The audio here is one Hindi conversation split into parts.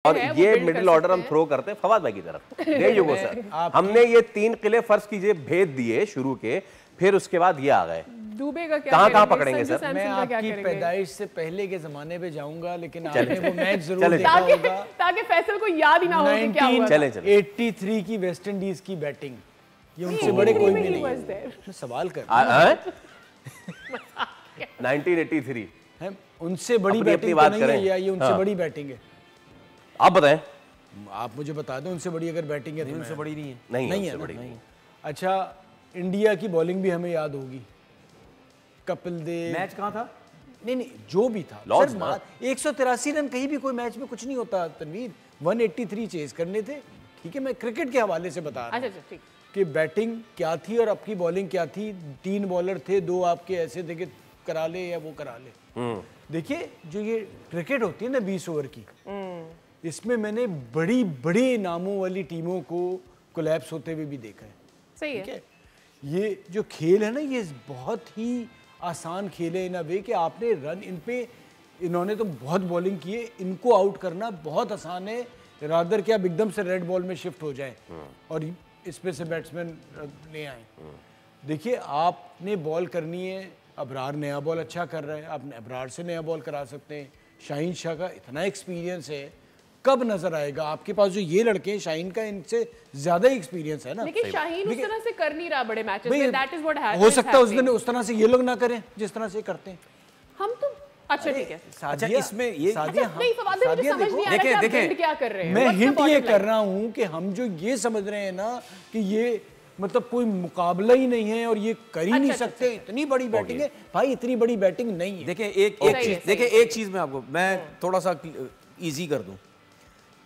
और ये मिडिल ऑर्डर हम थ्रो करते हैं फवाद भाई की तरफ। There you go sir. हमने ये 3 किले फर्ज कीजिए भेज दिए शुरू के, फिर उसके बाद ये आ गए। दुबे का क्या कहां पकड़ेंगे सर? मैं आपकी पैदाइश से पहले के जमाने पे जाऊंगा, लेकिन आपने वो मैच जरूर देखा होगा ताकि फैसल को याद ही ना हो कि क्या हुआ। 1983 की वेस्ट इंडीज की बैटिंग, ये उनसे बड़े कोई भी नहीं है। सवाल कर 1983 है, उनसे बड़ी बैटिंग तो नहीं है, या ये उनसे बड़ी बैटिंग है? आप बताएं। आप मुझे बता दें उनसे बड़ी अगर बैटिंग है तो उनसे बड़ी नहीं है। नहीं है बड़ी नहीं। अच्छा, इंडिया की बॉलिंग भी हमें याद होगी। कपिल देव मैच कहाँ था? नहीं, जो भी था सर, 183 रन कहीं भी कोई मैच में कुछ नहीं होता तनवीर। 183 चेज करने थे। ठीक है, मैं क्रिकेट के हवाले से बता रहा हूँ कि बैटिंग क्या थी और आपकी बॉलिंग क्या थी। 3 बॉलर थे, 2 आपके ऐसे थे कि करा ले या वो करा ले। देखिए, जो ये क्रिकेट होती है ना 20 ओवर की, इसमें मैंने बड़ी बड़ी नामों वाली टीमों को कोलैप्स होते हुए भी देखा है। सही है। ये जो खेल है ना, ये बहुत ही आसान खेल है इन अ वे कि आपने रन इन पे, इन्होंने तो बहुत बॉलिंग की है, इनको आउट करना बहुत आसान है। रादर कि आप एकदम से रेड बॉल में शिफ्ट हो जाए और इस पे से बैट्समैन ले आए। देखिए, आपने बॉल करनी है, अबरार नया बॉल अच्छा कर रहा है, आप अबरार से नया बॉल करा सकते हैं। शाहीन शाह का इतना एक्सपीरियंस है, कब नजर आएगा आपके पास जो ये लड़के हैं? शाहीन का इनसे ज्यादा ही एक्सपीरियंस है ना। लेकिन शाहीन उस तरह से कर नहीं रहा बड़े मैचेस में। That is what happens. हो सकता है उस दिन उस तरह से ये लोग ना करें जिस तरह से करते हैं हम तो। अच्छा ठीक है। अच्छा, इसमें ये देखिए क्या कर रहे हैं, मैं हिंट ये कर रहा हूँ कि हम जो ये समझ रहे हैं ना कि ये मतलब कोई मुकाबला ही नहीं है और ये कर ही नहीं सकते, इतनी बड़ी बैटिंग है भाई, इतनी बड़ी बैटिंग नहीं है। देखिए एक चीज में आपको मैं थोड़ा सा इजी कर दूं।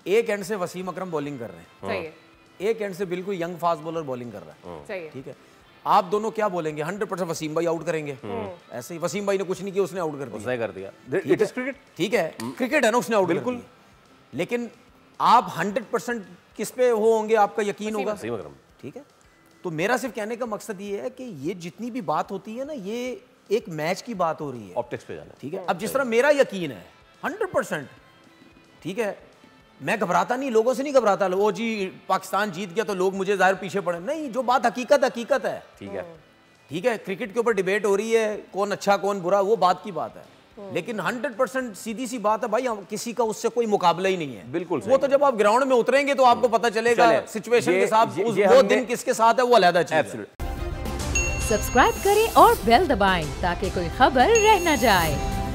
एक एंड से वसीम अकरम बॉलिंग कर रहे हैं, एक एंड से बिल्कुल यंग फास्ट बॉलर बॉलिंग कर रहा है। ठीक है, आप दोनों क्या बोलेंगे? 100% वसीम भाई आउट करेंगे। ऐसे ही वसीम भाई ने कुछ नहीं किया, उसने आउट कर दिया। It is cricket. ठीक है, क्रिकेट है ना, उसने आउट बिल्कुल। लेकिन आप 100% किस पे वो होंगे, आपका यकीन होगा? वसीम अकरम। ठीक है, तो मेरा सिर्फ कहने का मकसद ये है कि ये जितनी भी बात होती है ना, ये एक मैच की बात हो रही है, ऑप्टिक्स पे जाना। ठीक है, अब जिस तरह मेरा यकीन है 100%, ठीक है, मैं घबराता नहीं, लोगों से नहीं घबराता। वो जी पाकिस्तान जीत गया तो लोग मुझे जाहिर पीछे पड़े, नहीं, जो बात हकीकत है। ठीक है, क्रिकेट के ऊपर डिबेट हो रही है, कौन अच्छा कौन बुरा, वो बात की बात है। लेकिन 100% सीधी सी बात है भाई, किसी का उससे कोई मुकाबला ही नहीं है। बिल्कुल वो तो जब आप ग्राउंड में उतरेंगे तो आपको पता चलेगा सिचुएशन के साथ वो दिन किसके साथ है, वो अलग चीज है। सब्सक्राइब करें और बेल दबाएं ताकि कोई खबर रह न जाए।